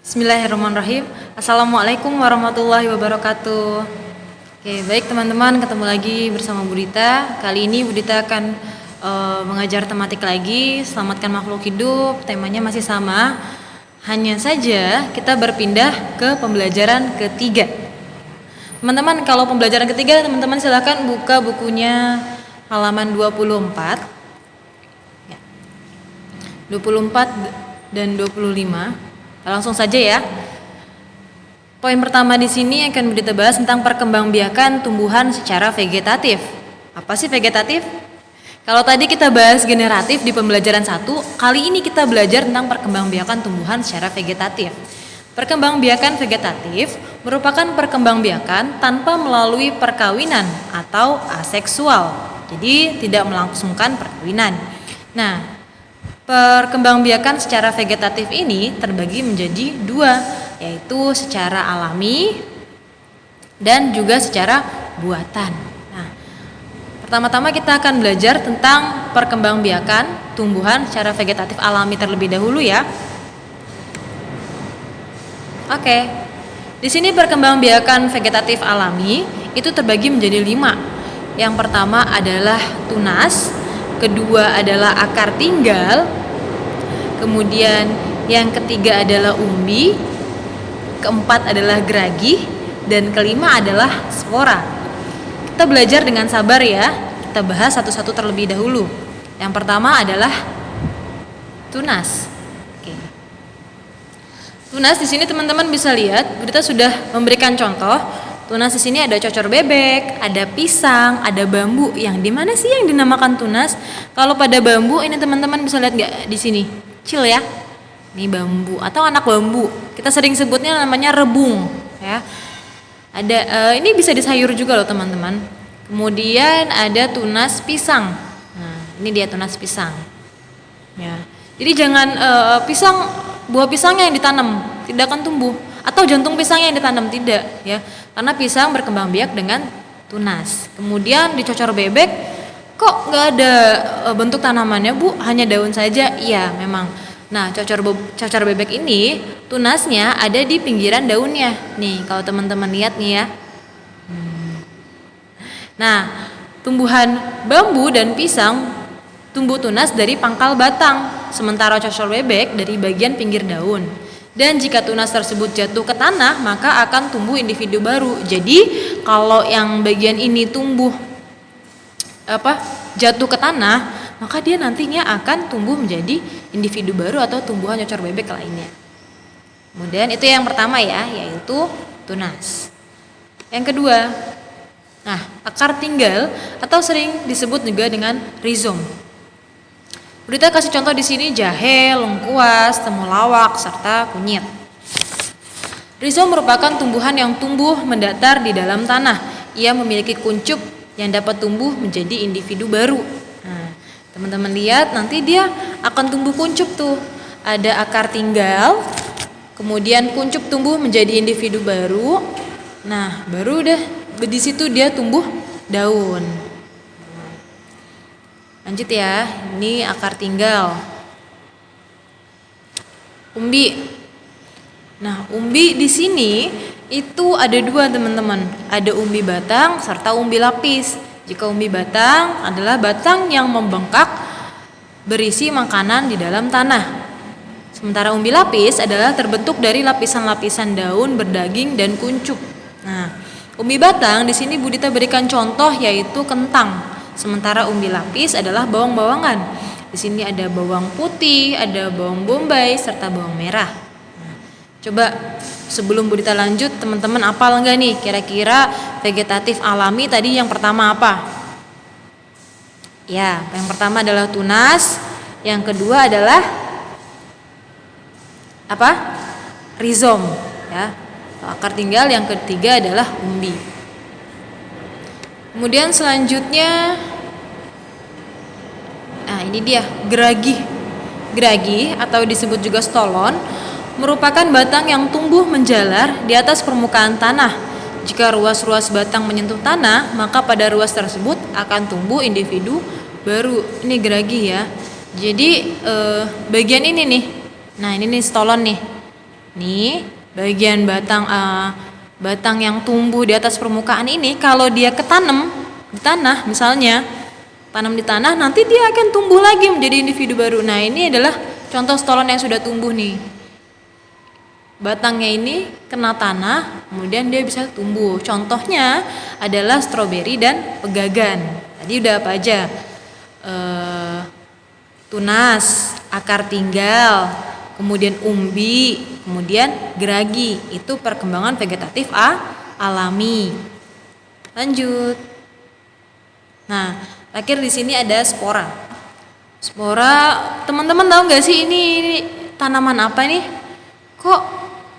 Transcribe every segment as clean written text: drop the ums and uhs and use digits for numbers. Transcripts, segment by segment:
Bismillahirrahmanirrahim. Assalamualaikum warahmatullahi wabarakatuh. Oke, baik teman-teman, ketemu lagi bersama Budita. Kali ini Budita akan mengajar tematik lagi, selamatkan makhluk hidup. Temanya masih sama, hanya saja kita berpindah ke pembelajaran ketiga. Teman-teman, kalau pembelajaran ketiga, teman-teman silakan buka bukunya halaman 24. 24 dan 25. Langsung saja ya. Poin pertama di sini akan kita bahas tentang perkembangbiakan tumbuhan secara vegetatif. Apa sih vegetatif? Kalau tadi kita bahas generatif di pembelajaran 1, kali ini kita belajar tentang perkembangbiakan tumbuhan secara vegetatif. Perkembangbiakan vegetatif merupakan perkembangbiakan tanpa melalui perkawinan atau aseksual. Jadi tidak melangsungkan perkawinan. Nah, perkembangbiakan secara vegetatif ini terbagi menjadi dua, yaitu secara alami dan juga secara buatan. Nah, pertama-tama kita akan belajar tentang perkembangbiakan tumbuhan secara vegetatif alami terlebih dahulu ya. Oke, di sini perkembangbiakan vegetatif alami itu terbagi menjadi 5. Yang pertama adalah tunas, kedua adalah akar tinggal, kemudian yang ketiga adalah umbi, keempat adalah geragi, dan kelima adalah spora. Kita belajar dengan sabar ya, kita bahas satu-satu terlebih dahulu. Yang pertama adalah tunas. Oke. Tunas di sini teman-teman bisa lihat, kita sudah memberikan contoh. Tunas di sini ada cocor bebek, ada pisang, ada bambu. Yang di mana sih yang dinamakan tunas? Kalau pada bambu ini teman-teman bisa lihat nggak di sini? Kecil ya. Ini bambu atau anak bambu. Kita sering sebutnya namanya rebung, ya. Ada ini bisa disayur juga loh teman-teman. Kemudian ada tunas pisang. Nah, ini dia tunas pisang. Ya. Jadi jangan buah pisang yang ditanam tidak akan tumbuh, atau jantung pisang yang ditanam tidak, ya. Karena pisang berkembang biak dengan tunas. Kemudian dicocor bebek, kok nggak ada bentuk tanamannya Bu, hanya daun saja? Iya memang. Nah, cocor bebek ini tunasnya ada di pinggiran daunnya. Nih kalau teman-teman lihat nih ya. Nah, tumbuhan bambu dan pisang tumbuh tunas dari pangkal batang, sementara cocor bebek dari bagian pinggir daun. Dan jika tunas tersebut jatuh ke tanah, maka akan tumbuh individu baru. Jadi kalau yang bagian ini jatuh ke tanah, maka dia nantinya akan tumbuh menjadi individu baru atau tumbuhan cocor bebek lainnya. Kemudian itu yang pertama ya, yaitu tunas. Yang kedua, akar tinggal atau sering disebut juga dengan rizom. Budita kasih contoh di sini jahe, lengkuas, temulawak, serta kunyit. Rizom merupakan tumbuhan yang tumbuh mendatar di dalam tanah. Ia memiliki kuncup yang dapat tumbuh menjadi individu baru. Nah, teman-teman lihat nanti dia akan tumbuh kuncup tuh. Ada akar tinggal, kemudian kuncup tumbuh menjadi individu baru. Nah, baru udah di situ dia tumbuh daun. Lanjut ya, ini akar tinggal. Umbi. Nah, umbi di sini itu ada dua teman-teman. Ada umbi batang serta umbi lapis. Jika umbi batang adalah batang yang membengkak berisi makanan di dalam tanah. Sementara umbi lapis adalah terbentuk dari lapisan-lapisan daun berdaging dan kuncup. Nah, umbi batang di sini Budita berikan contoh yaitu kentang. Sementara umbi lapis adalah bawang-bawangan. Di sini ada bawang putih, ada bawang bombay, serta bawang merah. Nah, coba sebelum Budita lanjut, teman-teman hafal nggak nih? Kira-kira vegetatif alami tadi yang pertama apa? Ya, yang pertama adalah tunas. Yang kedua adalah apa? Rizom. Ya, akar tinggal. Yang ketiga adalah umbi. Kemudian selanjutnya, ini dia geragi. Geragi atau disebut juga stolon merupakan batang yang tumbuh menjalar di atas permukaan tanah. Jika ruas-ruas batang menyentuh tanah, maka pada ruas tersebut akan tumbuh individu baru. Ini geragi ya. Jadi bagian ini nih. Nah, ini nih stolon nih. Nih, bagian batang yang tumbuh di atas permukaan ini kalau dia ketanam di tanah misalnya, tanam di tanah, nanti dia akan tumbuh lagi menjadi individu baru. Nah, ini adalah contoh stolon yang sudah tumbuh nih. Batangnya ini kena tanah, kemudian dia bisa tumbuh. Contohnya adalah stroberi dan pegagan. Tadi udah apa aja? Tunas, akar tinggal, kemudian umbi, kemudian geragi. Itu perkembangan vegetatif alami. Lanjut. Nah, terakhir di sini ada spora. Spora, teman-teman tahu nggak sih ini tanaman apa nih? Kok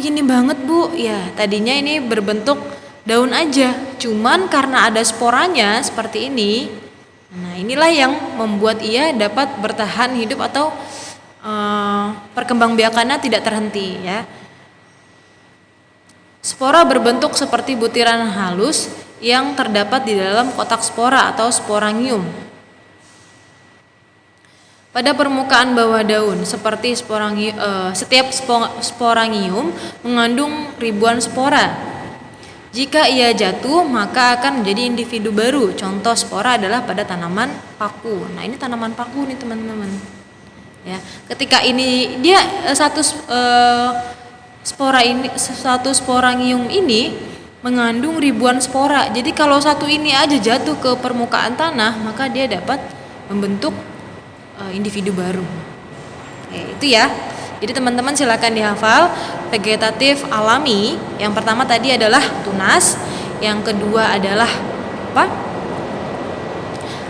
ini banget Bu? Ya, tadinya ini berbentuk daun aja. Cuman karena ada sporanya seperti ini, nah inilah yang membuat ia dapat bertahan hidup atau perkembangbiakannya tidak terhenti ya. Spora berbentuk seperti butiran halus yang terdapat di dalam kotak spora atau sporangium. Pada permukaan bawah daun, seperti setiap sporangium mengandung ribuan spora. Jika ia jatuh, maka akan menjadi individu baru. Contoh spora adalah pada tanaman paku. Nah, ini tanaman paku nih teman-teman. Ya, ketika ini dia satu sporangium ini mengandung ribuan spora. Jadi kalau satu ini aja jatuh ke permukaan tanah, maka dia dapat membentuk individu baru. Itu ya. Jadi teman-teman silakan dihafal. Vegetatif alami, yang pertama tadi adalah tunas, yang kedua adalah apa?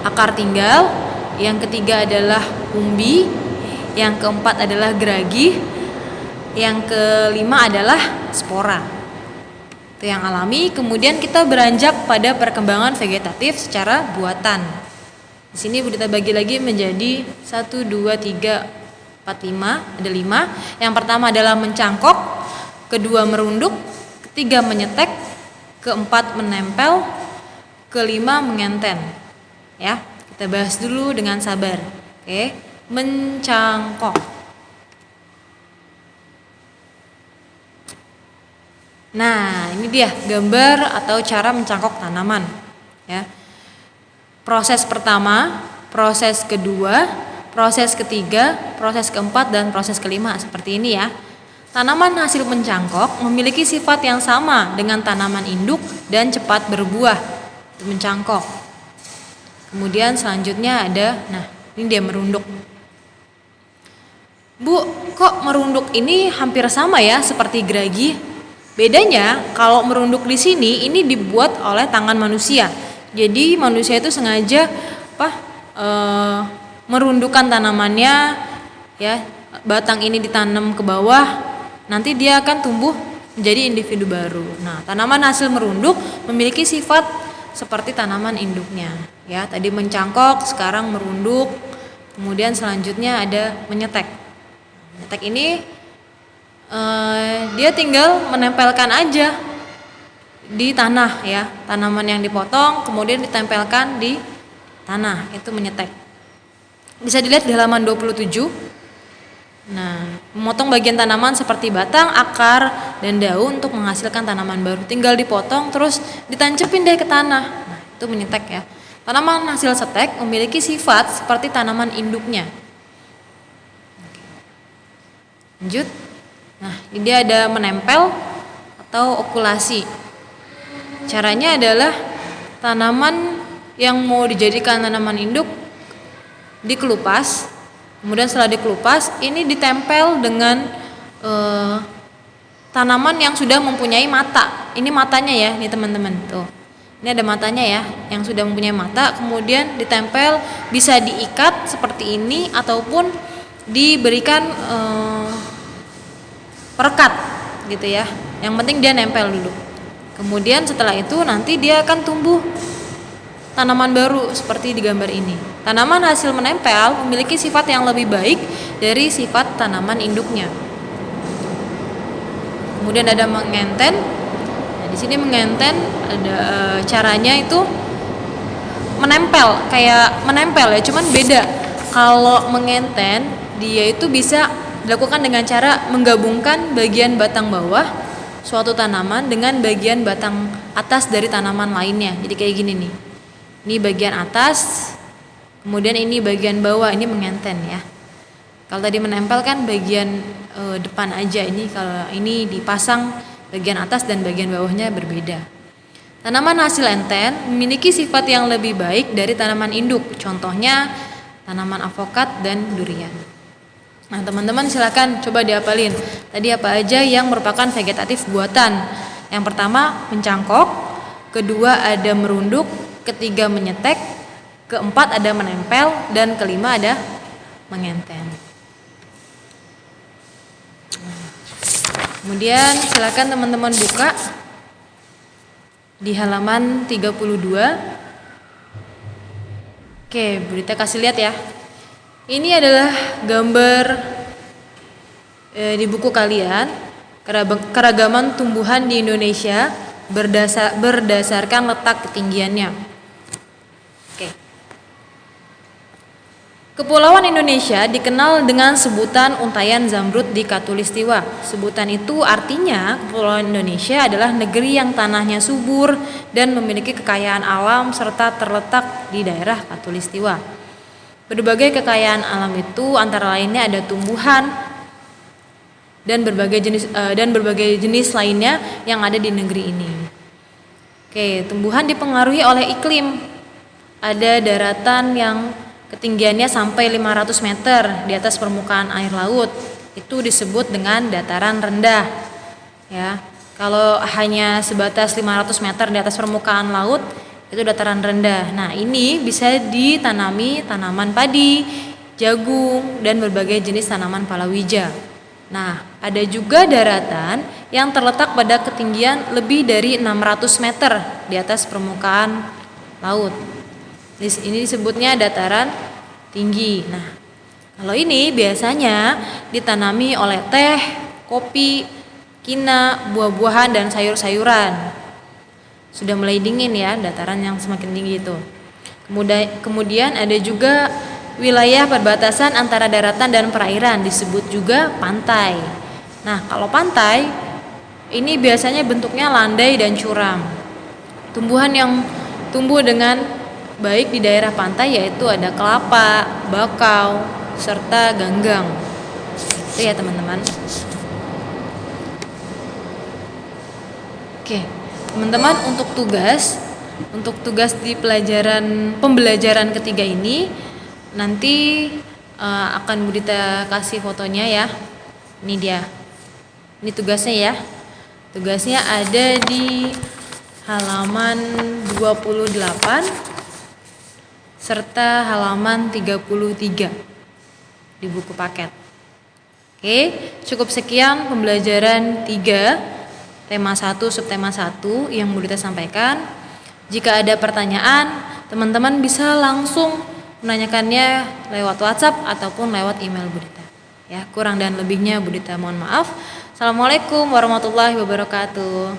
Akar tinggal, yang ketiga adalah umbi, yang keempat adalah geragi, yang kelima adalah spora. Itu yang alami. Kemudian kita beranjak pada perkembangan vegetatif secara buatan. Di sini kita bagi lagi menjadi 1, 2, 3, 4, 5. Ada 5. Yang pertama adalah mencangkok, kedua merunduk, ketiga menyetek, keempat menempel, kelima mengenten. Ya, kita bahas dulu dengan sabar. Oke, mencangkok. Nah, ini dia gambar atau cara mencangkok tanaman. Ya. Proses pertama, proses kedua, proses ketiga, proses keempat, dan proses kelima seperti ini ya. Tanaman hasil mencangkok memiliki sifat yang sama dengan tanaman induk dan cepat berbuah. Itu mencangkok. Kemudian selanjutnya ada, nah ini dia merunduk. Bu, kok merunduk ini hampir sama ya seperti geragi? Bedanya kalau merunduk di sini ini dibuat oleh tangan manusia. Jadi manusia itu sengaja merundukkan tanamannya ya, batang ini ditanam ke bawah, nanti dia akan tumbuh menjadi individu baru. Nah, tanaman hasil merunduk memiliki sifat seperti tanaman induknya ya. Tadi mencangkok, sekarang merunduk, kemudian selanjutnya ada menyetek. Menyetek ini dia tinggal menempelkan aja di tanah ya, tanaman yang dipotong kemudian ditempelkan di tanah, itu menyetek. Bisa dilihat di halaman 27. Nah, memotong bagian tanaman seperti batang, akar, dan daun untuk menghasilkan tanaman baru. Tinggal dipotong terus ditancepin deh ke tanah. Nah, itu menyetek ya. Tanaman hasil setek memiliki sifat seperti tanaman induknya. Lanjut. Nah, ini dia ada menempel atau okulasi. Caranya adalah tanaman yang mau dijadikan tanaman induk dikelupas, kemudian setelah dikelupas ini ditempel dengan tanaman yang sudah mempunyai mata. Ini matanya ya, nih teman-teman tuh. Ini ada matanya ya, yang sudah mempunyai mata, kemudian ditempel, bisa diikat seperti ini ataupun diberikan perekat gitu ya. Yang penting dia nempel dulu. Kemudian setelah itu nanti dia akan tumbuh tanaman baru seperti di gambar ini. Tanaman hasil menempel memiliki sifat yang lebih baik dari sifat tanaman induknya. Kemudian ada mengenten. Nah, di sini mengenten ada caranya itu menempel, kayak menempel ya, cuman beda. Kalau mengenten dia itu bisa dilakukan dengan cara menggabungkan bagian batang bawah suatu tanaman dengan bagian batang atas dari tanaman lainnya. Jadi kayak gini nih. Ini bagian atas, kemudian ini bagian bawah, ini mengenten ya. Kalau tadi menempel kan bagian depan aja, ini kalau ini dipasang bagian atas dan bagian bawahnya berbeda. Tanaman hasil enten memiliki sifat yang lebih baik dari tanaman induk. Contohnya tanaman avokat dan durian. Nah, teman-teman silakan coba dihafalin. Tadi apa aja yang merupakan vegetatif buatan? Yang pertama mencangkok, kedua ada merunduk, ketiga menyetek, keempat ada menempel, dan kelima ada mengenten. Kemudian silakan teman-teman buka di halaman 32. Oke, Bu Dita kasih lihat ya. Ini adalah gambar di buku kalian, keragaman tumbuhan di Indonesia berdasarkan letak ketinggiannya. Oke. Kepulauan Indonesia dikenal dengan sebutan Untayan Zamrud di Katulistiwa. Sebutan itu artinya Kepulauan Indonesia adalah negeri yang tanahnya subur dan memiliki kekayaan alam serta terletak di daerah Katulistiwa. Berbagai kekayaan alam itu antara lainnya ada tumbuhan dan berbagai jenis lainnya yang ada di negeri ini. Oke, tumbuhan dipengaruhi oleh iklim. Ada daratan yang ketinggiannya sampai 500 meter di atas permukaan air laut. Itu disebut dengan dataran rendah. Ya. Kalau hanya sebatas 500 meter di atas permukaan laut, itu dataran rendah. Nah, ini bisa ditanami tanaman padi, jagung, dan berbagai jenis tanaman palawija. Nah, ada juga daratan yang terletak pada ketinggian lebih dari 600 meter di atas permukaan laut. Ini disebutnya dataran tinggi. Nah, kalau ini biasanya ditanami oleh teh, kopi, kina, buah-buahan, dan sayur-sayuran. Sudah mulai dingin ya, dataran yang semakin tinggi itu. Kemudian ada juga wilayah perbatasan antara daratan dan perairan, disebut juga pantai. Nah, kalau pantai ini biasanya bentuknya landai dan curam. Tumbuhan yang tumbuh dengan baik di daerah pantai yaitu ada kelapa, bakau, serta ganggang. Itu ya teman-teman. Oke. Teman-teman, untuk tugas di pembelajaran ketiga ini nanti akan Bu Dita kasih fotonya ya. Ini dia. Ini tugasnya ya. Tugasnya ada di halaman 28 serta halaman 33 di buku paket. Oke, cukup sekian pembelajaran 3 tema 1 subtema 1 yang Bu Dita sampaikan. Jika ada pertanyaan, teman-teman bisa langsung menanyakannya lewat WhatsApp ataupun lewat email Bu Dita. Ya, kurang dan lebihnya Bu Dita mohon maaf. Assalamualaikum warahmatullahi wabarakatuh.